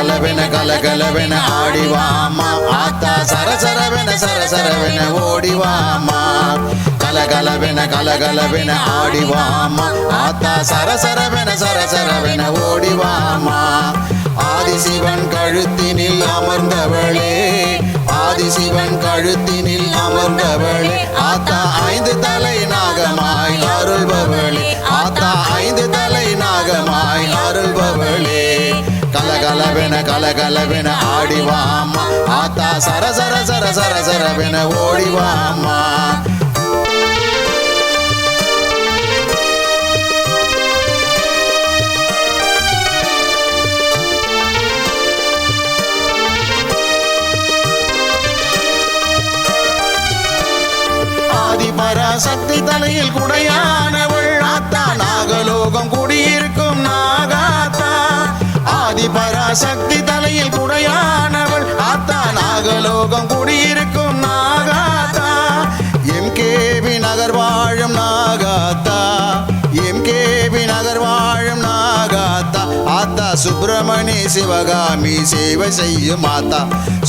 கலகலவென ஆடிவாமா ஆத்தா சரசரவென ஓடிவாமா கலகலவென ஆடிவாமா ஆத்தா சரசரவென ஓடிவாமா ஆதிசிவன் கழுத்தினில் அமர்ந்தவளே ஆதிசிவன் கழுத்தினில் அமர்ந்தவளே ஆத்தா 5 தலை நாகமாய் அருள்பவளே ஆத்தா 5 தலை நாகமாய் அருள்பவளே கலகலவென ஆடிவாமா ஆத்தா சரசரவென ஓடிவாமா ஆதிபராசக்தி தலையில் குடையானவள் ஆத்தா நாகலோகம் குடியிருக்கும் நாகாத்தா ஆதிபராசக்தி தலையில் குடையானவள் ஆத்தா நாகலோகம் குடியிருக்கும் நாகாத்தா எம்கேபி நகர் வாழும் நாகாத்தா எம்கேபி நகர் வாழும் நாகாத்தா ஆத்தா சுப்பிரமணி சிவகாமி சேவை செய்யும் மாதா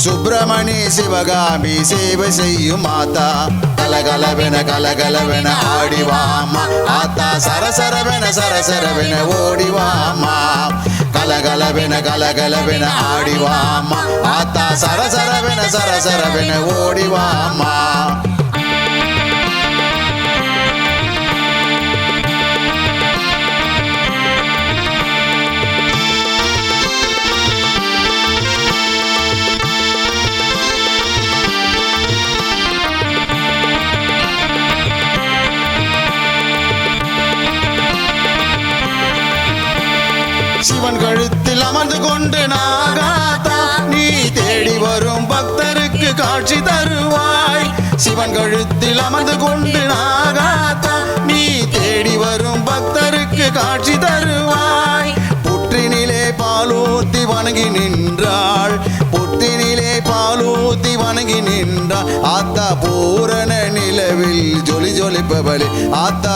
சுப்பிரமணி சிவகாமி சேவை செய்யும் மாதா கலகலவென ஆடிவாமா ஆத்தா சரசரவென ஓடிவாமா கலகலவென ஆடிவாமா ஆத்தா சரசரவென ஓடிவாமா சிவன் கழுத்தில் அமர்ந்து கொண்டு நாகாத்தா நீ தேடி வரும் பக்தருக்கு காட்சி தருவாய் சிவன் கழுத்தில் அமர்ந்து கொண்டு நாகாத்தா நீ தேடி வரும் பக்தருக்கு காட்சி தருவாய் புற்றினிலே பாலூத்தி வணங்கி நின்றாள் புற்றினிலே பாலூத்தி வணங்கி நின்றாள் ஆத்தா பூரண நிலவில் ஜொலிப்பவளே ஆத்தா